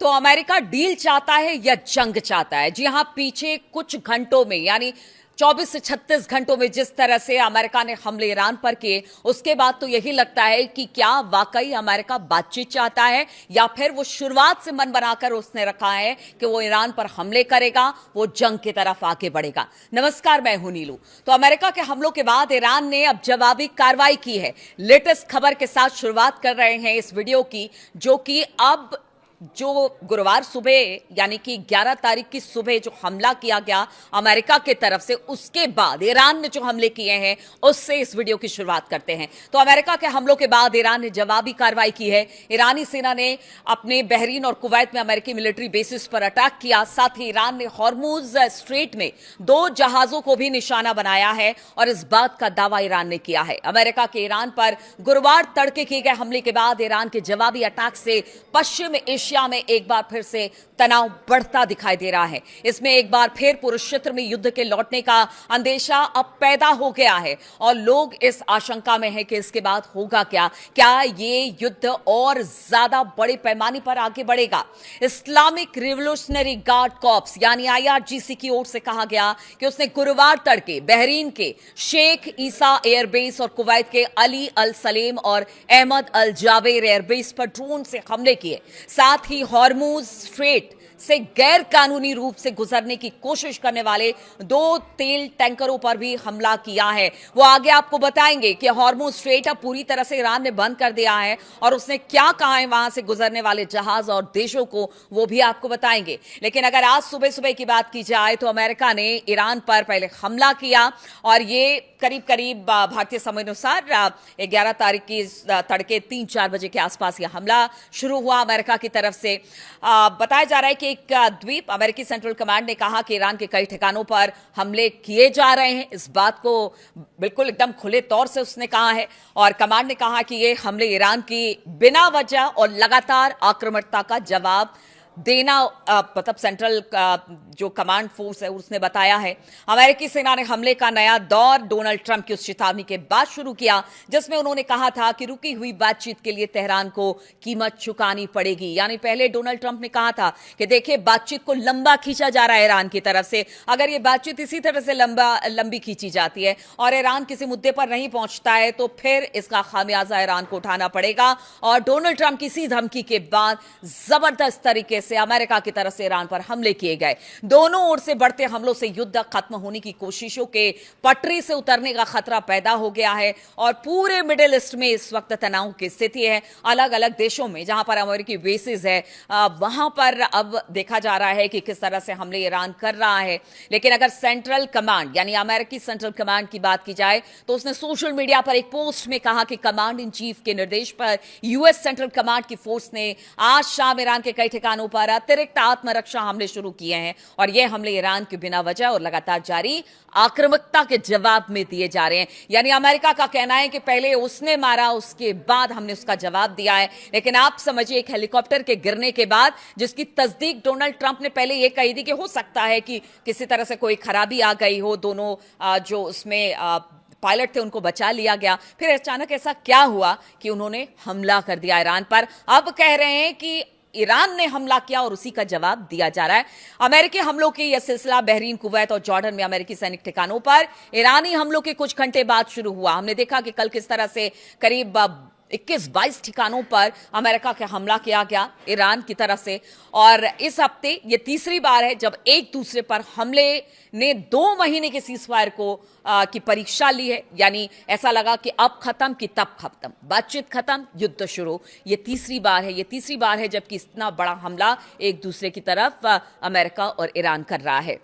तो America deal चाहता है या जंग चाहता है? जी हां, पीछे कुछ घंटों में यानी 24 से 36 घंटों में जिस तरह से अमेरिका ने हमले ईरान पर किए, उसके बाद तो यही लगता है कि क्या वाकई अमेरिका बातचीत चाहता है या फिर वो शुरुआत से मन बनाकर उसने रखा है कि वो ईरान पर हमले करेगा, वो जंग की तरफ आगे बढ़ेगा। नमस्कार, मैं हूं नीलू। तो अमेरिका के हमलों के बाद ईरान ने अब जवाबी कार्रवाई की है। लेटेस्ट खबर के साथ शुरुआत कर रहे हैं इस वीडियो की, जो कि अब जो गुरुवार सुबह यानी कि 11 तारीख की सुबह जो हमला किया गया अमेरिका की तरफ से, उसके बाद ईरान ने जो हमले किए हैं उससे इस वीडियो की शुरुआत करते हैं। तो अमेरिका के हमलों के बाद ईरान ने जवाबी कार्रवाई की है। ईरानी सेना ने अपने बहरीन और कुवैत में अमेरिकी मिलिट्री बेसिस पर अटैक किया। साथ ही ईरान ने हॉर्मुज स्ट्रेट में 2 जहाजों को भी निशाना बनाया है और इस बात का दावा ईरान ने किया है। अमेरिका के ईरान पर गुरुवार तड़के किए गए हमले के बाद ईरान के जवाबी अटैक से पश्चिम एशिया में एक बार फिर से तनाव बढ़ता दिखाई दे रहा है। इसमें एक बार फिर पुरुष क्षेत्र में युद्ध के लौटने का अंदेशा अब पैदा हो गया है और लोग इस आशंका में हैं कि इसके बाद होगा क्या ये युद्ध और ज्यादा बड़े पैमाने पर आगे बढ़ेगा। इस्लामिक रिवोल्यूशनरी गार्ड कॉर्प्स यानी IRGC की ओर से कहा गया कि उसने गुरुवार तड़के बहरीन के शेख ईसा एयरबेस और कुवैत के अली अल सलेम और अहमद अल जावेर एयरबेस पर ड्रोन से हमले किए। साथ ही हॉर्मुज स्ट्रेट से गैर कानूनी रूप से गुजरने की कोशिश करने वाले 2 तेल टैंकरों पर भी हमला किया है। वो आगे आपको बताएंगे कि हॉर्मुज स्ट्रेट अब पूरी तरह से ईरान ने बंद कर दिया है और उसने क्या कहा है वहां से गुजरने वाले जहाज और देशों को, वो भी आपको बताएंगे। लेकिन अगर आज सुबह सुबह की बात की जाए तो अमेरिका ने ईरान पर पहले हमला किया और ये करीब करीब भारतीय समय अनुसार 11 तारीख की तड़के 3-4 बजे के आसपास यह हमला शुरू हुआ अमेरिका की तरफ से। बताया जा रहा है कि एक द्वीप, अमेरिकी सेंट्रल कमांड ने कहा कि ईरान के कई ठिकानों पर हमले किए जा रहे हैं। इस बात को बिल्कुल एकदम खुले तौर से उसने कहा है और कमांड ने कहा कि ये हमले ईरान की बिना वजह और लगातार आक्रामकता का जवाब देना, मतलब सेंट्रल जो कमांड फोर्स है उसने बताया है। अमेरिकी सेना ने हमले का नया दौर डोनाल्ड ट्रंप की उस चेतावनी के बाद शुरू किया जिसमें उन्होंने कहा था कि रुकी हुई बातचीत के लिए तेहरान को कीमत चुकानी पड़ेगी। यानी पहले डोनाल्ड ट्रंप ने कहा था कि देखिए, बातचीत को लंबा खींचा जा रहा है ईरान की तरफ से। अगर ये बातचीत इसी तरह से लंबी खींची जाती है और ईरान किसी मुद्दे पर नहीं पहुंचता है तो फिर इसका खामियाजा ईरान को उठाना पड़ेगा। और डोनाल्ड ट्रंप की इसी धमकी के बाद जबरदस्त तरीके से अमेरिका की तरफ से ईरान पर हमले किए गए। दोनों ओर से बढ़ते हमलों से युद्ध खत्म होने की कोशिशों के पटरी से उतरने का खतरा पैदा हो गया है और पूरे मिडिल ईस्ट में इस वक्त तनाव की स्थिति है। अलग अलग देशों में जहां पर अमेरिकी बेसिस है वहां पर अब देखा जा रहा है कि किस तरह से हमले ईरान कर रहा है। लेकिन अगर सेंट्रल कमांड यानी अमेरिकी सेंट्रल कमांड की बात की जाए तो उसने सोशल मीडिया पर एक पोस्ट में कहा कि कमांड इन चीफ के निर्देश पर यूएस सेंट्रल कमांड की फोर्स ने आज शाम ईरान के कई ठिकानों पर अतिरिक्त आत्मरक्षा हमले शुरू किए हैं और यह हमले ईरान की बिना वजह और लगातार जारी आक्रामकता के जवाब में दिए जा रहे हैं। यानी अमेरिका का कहना है कि पहले उसने मारा, उसके बाद हमने उसका जवाब दिया है। लेकिन आप समझिए, एक हेलीकॉप्टर के गिरने के बाद जिसकी तस्दीक डोनाल्ड ट्रंप ने पहले यह कही थी कि हो सकता है कि किसी तरह से कोई खराबी आ गई हो, दोनों जो उसमें पायलट थे उनको बचा लिया गया, फिर अचानक ऐसा क्या हुआ कि उन्होंने हमला कर दिया ईरान पर। अब कह रहे हैं कि ईरान ने हमला किया और उसी का जवाब दिया जा रहा है। अमेरिकी हमलों की यह सिलसिला बहरीन, कुवैत और जॉर्डन में अमेरिकी सैनिक ठिकानों पर ईरानी हमलों के कुछ घंटे बाद शुरू हुआ। हमने देखा कि कल किस तरह से करीब 21-22 ठिकानों पर अमेरिका का हमला किया गया ईरान की तरफ से और इस हफ्ते ये तीसरी बार है जब एक दूसरे पर हमले ने 2 महीने के सीजफायर को की परीक्षा ली है। यानी ऐसा लगा कि अब खत्म कि तब खत्म, बातचीत खत्म, युद्ध शुरू। ये तीसरी बार है जबकि इतना बड़ा हमला एक दूसरे की तरफ अमेरिका और ईरान कर रहा है।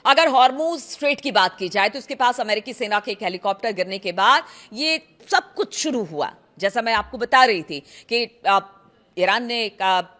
अगर हॉर्मुज स्ट्रेट की बात की जाए तो उसके पास अमेरिकी सेना के एक हेलीकॉप्टर गिरने के बाद ये सब कुछ शुरू हुआ। जैसा मैं आपको बता रही थी कि ईरान ने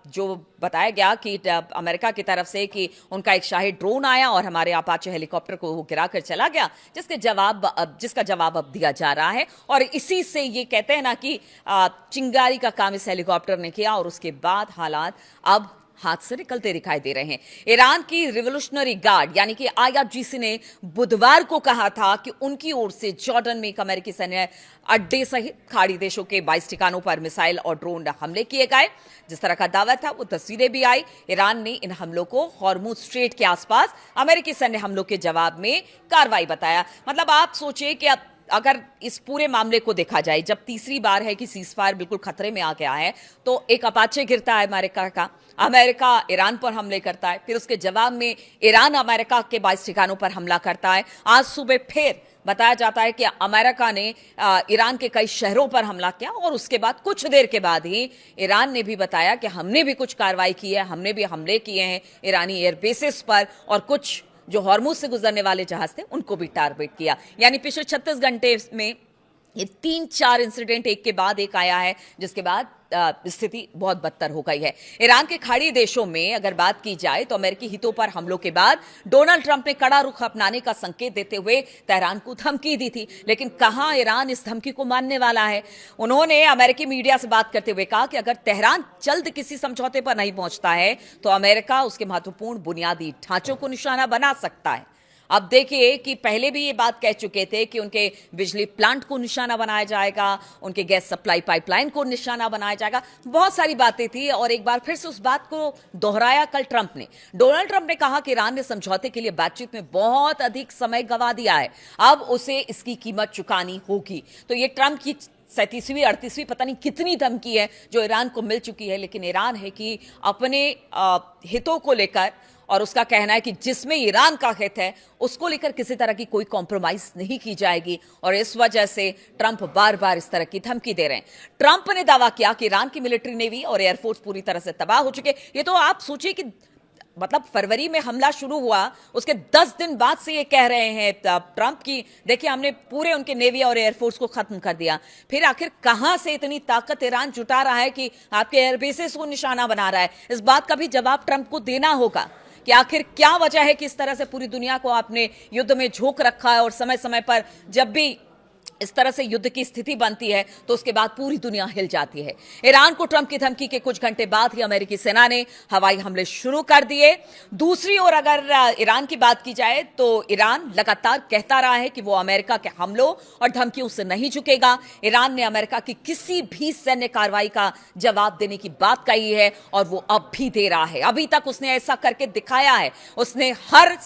जो बताया गया कि अमेरिका की तरफ से कि उनका एक शाही ड्रोन आया और हमारे अपाचे हेलीकॉप्टर को वो गिराकर चला गया, जिसका जवाब अब दिया जा रहा है। और इसी से ये कहते हैं ना कि चिंगारी का काम इस हेलीकॉप्टर ने किया और उसके बाद हालात अब हाथ से निकलते दिखाई दे रहे हैं। ईरान की रिवोल्यूशनरी गार्ड यानी कि आईआरजीसी ने बुधवार को कहा था कि उनकी ओर से जॉर्डन में एक अमेरिकी सैन्य अड्डे सहित खाड़ी देशों के 22 ठिकानों पर मिसाइल और ड्रोन हमले किए गए। जिस तरह का दावा था वो तस्वीरें भी आई। ईरान ने इन हमलों को हॉर्मुज स्ट्रेट के आसपास अमेरिकी सैन्य हमलों के जवाब में कार्रवाई बताया। मतलब आप सोचिए कि अब अगर इस पूरे मामले को देखा जाए, जब तीसरी बार है कि सीजफायर बिल्कुल खतरे में आ गया है, तो एक अपाचे गिरता है अमेरिका का, अमेरिका ईरान पर हमले करता है, फिर उसके जवाब में ईरान अमेरिका के 22 ठिकानों पर हमला करता है। आज सुबह फिर बताया जाता है कि अमेरिका ने ईरान के कई शहरों पर हमला किया और उसके बाद कुछ देर के बाद ही ईरान ने भी बताया कि हमने भी कुछ कार्रवाई की है, हमने भी हमले किए हैं ईरानी एयरबेसेस पर और कुछ जो हॉर्मुज से गुजरने वाले जहाज थे उनको भी टारगेट किया। यानी पिछले 36 घंटे में ये 3-4 इंसिडेंट एक के बाद एक आया है, जिसके बाद स्थिति बहुत बदतर हो गई है। ईरान के खाड़ी देशों में अगर बात की जाए तो अमेरिकी हितों पर हमलों के बाद डोनाल्ड ट्रंप ने कड़ा रुख अपनाने का संकेत देते हुए तेहरान को धमकी दी थी, लेकिन कहां ईरान इस धमकी को मानने वाला है। उन्होंने अमेरिकी मीडिया से बात करते हुए कहा कि अगर तेहरान जल्द किसी समझौते पर नहीं पहुंचता है तो अमेरिका उसके महत्वपूर्ण बुनियादी ढांचों को निशाना बना सकता है। अब देखिए कि पहले भी ये बात कह चुके थे कि उनके बिजली प्लांट को निशाना बनाया जाएगा, उनके गैस सप्लाई पाइपलाइन को निशाना बनाया जाएगा, बहुत सारी बातें थी और एक बार फिर से उस बात को दोहराया कल ट्रंप ने। डोनाल्ड ट्रंप ने कहा कि ईरान ने समझौते के लिए बातचीत में बहुत अधिक समय गंवा दिया है, अब उसे इसकी कीमत चुकानी होगी। तो ये ट्रंप की 37वीं 38वीं पता नहीं कितनी धमकी है जो ईरान को मिल चुकी है, लेकिन ईरान है कि अपने हितों को लेकर, और उसका कहना है कि जिसमें ईरान का हित है उसको लेकर किसी तरह की कोई कॉम्प्रोमाइज नहीं की जाएगी और इस वजह से ट्रंप बार बार इस तरह की धमकी दे रहे हैं। ट्रंप ने दावा किया कि ईरान की मिलिट्री नेवी और एयरफोर्स पूरी तरह से तबाह हो चुके। ये तो आप सोचिए कि मतलब फरवरी में हमला शुरू हुआ, उसके 10 दिन बाद से ये कह रहे हैं ट्रंप की देखिए हमने पूरे उनके नेवी और एयरफोर्स को खत्म कर दिया। फिर आखिर कहां से इतनी ताकत ईरान जुटा रहा है कि आपके एयरबेसेस को निशाना बना रहा है? इस बात का भी जवाब ट्रंप को देना होगा कि आखिर क्या वजह है कि इस तरह से पूरी दुनिया को आपने युद्ध में झोंक रखा है और समय समय पर जब भी इस तरह से युद्ध की स्थिति बनती है तो उसके बाद पूरी दुनिया हिल जाती है। ईरान को ट्रंप की धमकी के कुछ घंटे बाद ही अमेरिकी सेना ने हवाई हमले शुरू कर दिए। दूसरी ओर अगर ईरान की बात की जाए तो ईरान लगातार कहता रहा है कि वो अमेरिका के हमलों और धमकियों से नहीं झुकेगा। ईरान ने अमेरिका की किसी भी सैन्य कार्रवाई का जवाब देने की बात कही है और वो अब भी दे रहा है। अभी तक उसने ऐसा करके दिखाया है, उसने हर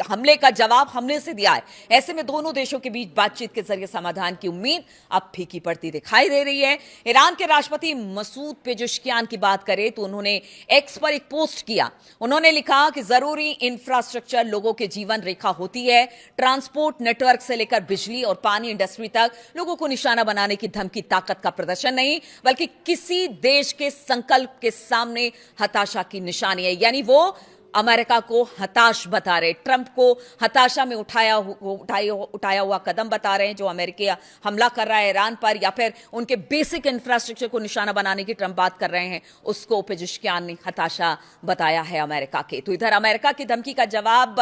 हमले का जवाब हमले से दिया है। ऐसे में दोनों देशों के बीच बातचीत के जरिए समाधान की उम्मीद अब फीकी पड़ती दिखाई दे रही है। ईरान के राष्ट्रपति मसूद पेजेश्कियान की बात करें तो उन्होंने एक्स पर एक पोस्ट किया। उन्होंने लिखा कि जरूरी इंफ्रास्ट्रक्चर लोगों के जीवन रेखा होती है। ट्रांसपोर्ट नेटवर्क से लेकर बिजली और पानी इंडस्ट्री तक लोगों को निशाना बनाने की धमकी ताकत का प्रदर्शन नहीं बल्कि किसी देश के संकल्प के सामने हताशा की निशानी है। यानी वो अमेरिका को हताश बता रहे, ट्रंप को हताशा में उठाया हुआ कदम बता रहे हैं जो अमेरिकी हमला कर रहा है ईरान पर, या फिर उनके बेसिक इंफ्रास्ट्रक्चर को निशाना बनाने की ट्रंप बात कर रहे हैं, उसको पेजेश्कियान ने हताशा बताया है अमेरिका के। तो इधर अमेरिका की धमकी का जवाब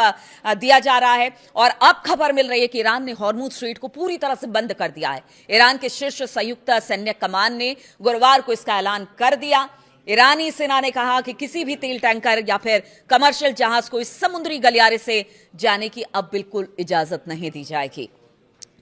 दिया जा रहा है और अब खबर मिल रही है कि ईरान ने हॉर्मुज स्ट्रेट को पूरी तरह से बंद कर दिया है। ईरान के शीर्ष संयुक्त सैन्य कमान ने गुरुवार को इसका ऐलान कर दिया। ईरानी सेना ने कहा कि किसी भी तेल टैंकर या फिर कमर्शियल जहाज को इस समुद्री गलियारे से जाने की अब बिल्कुल इजाजत नहीं दी जाएगी।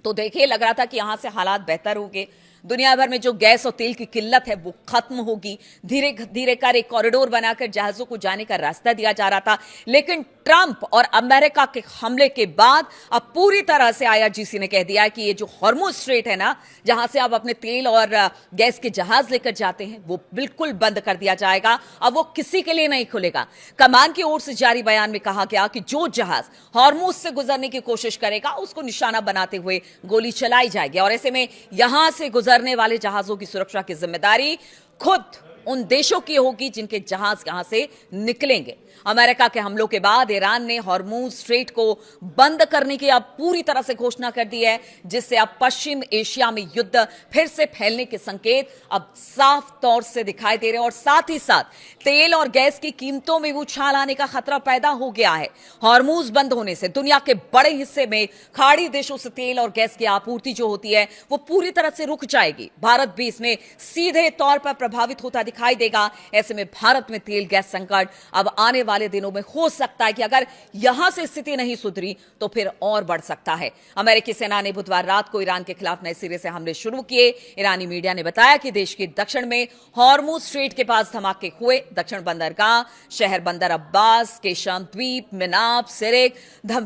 तो देखिए लग रहा था कि यहां से हालात बेहतर होंगे, दुनिया भर में जो गैस और तेल की किल्लत है वो खत्म होगी, धीरे धीरे कर एक कॉरिडोर बनाकर जहाजों को जाने का रास्ता दिया जा रहा था। लेकिन ट्रंप और अमेरिका के हमले के बाद अब पूरी तरह से आईआरजीसी ने कह दिया कि ये जो हॉर्मुज स्ट्रेट है ना, जहां से आप अपने तेल और गैस के जहाज लेकर जाते हैं, वो बिल्कुल बंद कर दिया जाएगा। अब वो किसी के लिए नहीं खुलेगा। कमान की ओर से जारी बयान में कहा गया कि जो जहाज हॉर्मुज से गुजरने की कोशिश करेगा उसको निशाना बनाते हुए गोली चलाई जाएगी और ऐसे में यहां से गुजरने वाले जहाजों की सुरक्षा की जिम्मेदारी खुद उन देशों की होगी जिनके जहाज यहां से निकलेंगे। अमेरिका के हमलों के बाद ईरान ने हॉर्मुज स्ट्रेट को बंद करने की अब पूरी तरह से घोषणा कर दी है, जिससे अब पश्चिम एशिया में युद्ध फिर से फैलने के संकेत अब साफ तौर से दिखाई दे रहे हैं और साथ ही साथ तेल और गैस की कीमतों में उछाल आने का खतरा पैदा हो गया है। हॉर्मुज बंद होने से दुनिया के बड़े हिस्से में खाड़ी देशों से तेल और गैस की आपूर्ति जो होती है वो पूरी तरह से रुक जाएगी। भारत भी इसमें सीधे तौर पर प्रभावित होता दिखाई देगा। ऐसे में भारत में तेल गैस संकट अब आने वाले दिनों में हो सकता है कि अगर यहां से स्थिति नहीं सुधरी तो फिर और बढ़ सकता है। अमेरिकी सेना ने बुधवार रात को ईरान के खिलाफ नए सिरे से हमले शुरू किए। ईरानी मीडिया ने बताया कि देश के दक्षिण में हॉर्मुज स्ट्रेट के पास धमाके हुए। दक्षिण बंदरगाह शहर बंदर अब्बास, केशम द्वीप, मिनाब, सिरिक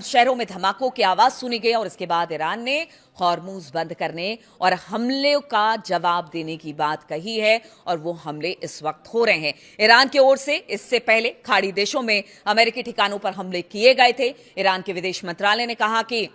शहरों में धमाकों की आवाज सुनी गई और इसके बाद ईरान ने हॉर्मुज बंद करने और हमले का जवाब देने की बात कही है और वो हमले इस वक्त हो रहे हैं। ईरान की ओर से इससे पहले खाड़ी देशों में अमेरिकी ठिकानों पर हमले किए गए थे। ईरान के विदेश मंत्रालय ने कहा कि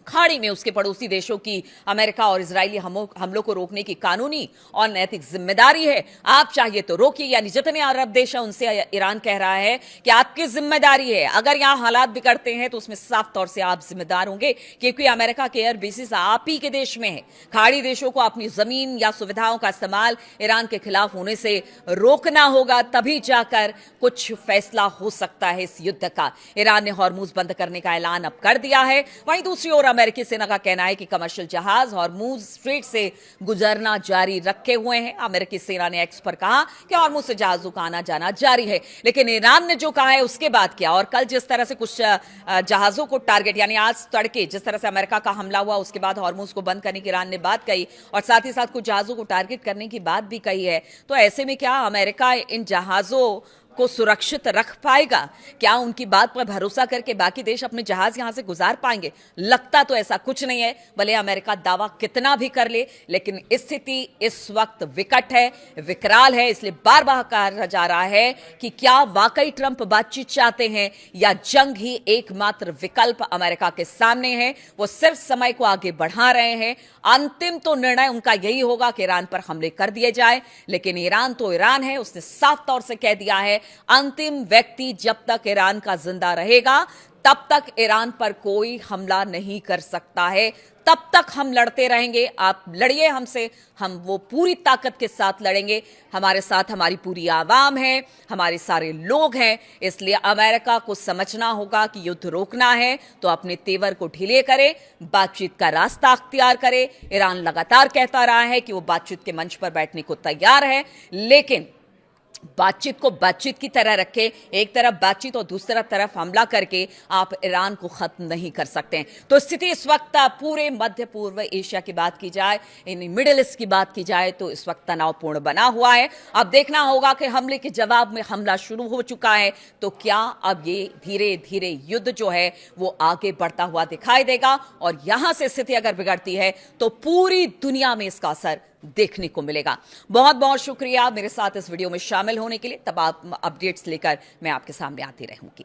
खाड़ी में उसके पड़ोसी देशों की अमेरिका और इजरायली हमलों को रोकने की कानूनी और नैतिक जिम्मेदारी है। आप चाहिए तो रोकिए, यानी जितने अरब देश हैं उनसे ईरान कह रहा है कि आपकी जिम्मेदारी है। अगर यहां हालात बिगड़ते हैं तो उसमें साफ तौर से आप जिम्मेदार होंगे, क्योंकि अमेरिका के एयर बेसिस आप ही के देश में है। खाड़ी देशों को अपनी जमीन या सुविधाओं का इस्तेमाल ईरान के खिलाफ होने से रोकना होगा, तभी जाकर कुछ फैसला हो सकता है इस युद्ध का। ईरान ने हॉर्मुज बंद करने का ऐलान अब कर दिया है। वहीं दूसरी ओर अमेरिकी सेना का कहना है कि कमर्शियल जहाज हॉर्मुज स्ट्रेट से गुजरना जारी रखे हुए हैं। अमेरिकी सेना ने एक्स पर कहा कि हॉर्मुज से जहाजों का आना जाना जारी है, लेकिन ईरान ने जो कहा है उसके बाद क्या। और कल जिस तरह से कुछ जहाजों को टारगेट, यानी आज तड़के जिस तरह से अमेरिका का हमला हुआ उसके बाद हॉर्मुज को बंद करने की ईरान ने बात कही और साथ ही साथ कुछ जहाजों को टारगेट करने की बात भी कही है। तो ऐसे में क्या अमेरिका इन जहाजों को सुरक्षित रख पाएगा? क्या उनकी बात पर भरोसा करके बाकी देश अपने जहाज यहां से गुजार पाएंगे? लगता तो ऐसा कुछ नहीं है। भले अमेरिका दावा कितना भी कर ले, लेकिन स्थिति इस वक्त विकट है, विकराल है। इसलिए बार बार कहा जा रहा है कि क्या वाकई ट्रंप बातचीत चाहते हैं या जंग ही एकमात्र विकल्प अमेरिका के सामने है। वो सिर्फ समय को आगे बढ़ा रहे हैं। अंतिम तो निर्णय उनका यही होगा कि ईरान पर हमले कर दिए जाए, लेकिन ईरान तो ईरान है। उसने साफ तौर से कह दिया है अंतिम व्यक्ति जब तक ईरान का जिंदा रहेगा तब तक ईरान पर कोई हमला नहीं कर सकता है। तब तक हम लड़ते रहेंगे। आप लड़िए हमसे, हम वो पूरी ताकत के साथ लड़ेंगे। हमारे साथ हमारी पूरी आवाम है, हमारे सारे लोग हैं। इसलिए अमेरिका को समझना होगा कि युद्ध रोकना है तो अपने तेवर को ढीले करे, बातचीत का रास्ता अख्तियार करे। ईरान लगातार कहता रहा है कि वो बातचीत के मंच पर बैठने को तैयार है, लेकिन बातचीत को बातचीत की तरह रखे। एक तरफ बातचीत और दूसरा तरफ हमला करके आप ईरान को खत्म नहीं कर सकते हैं। तो स्थिति इस वक्त पूरे मध्य पूर्व एशिया की बात की जाए, इन मिडिल ईस्ट की बात की जाए तो इस वक्त तनावपूर्ण बना हुआ है। अब देखना होगा कि हमले के जवाब में हमला शुरू हो चुका है तो क्या अब ये धीरे धीरे युद्ध जो है वो आगे बढ़ता हुआ दिखाई देगा, और यहां से स्थिति अगर बिगड़ती है तो पूरी दुनिया में इसका असर देखने को मिलेगा। बहुत बहुत शुक्रिया मेरे साथ इस वीडियो में शामिल होने के लिए। तब आप अपडेट्स लेकर मैं आपके सामने आती रहूंगी।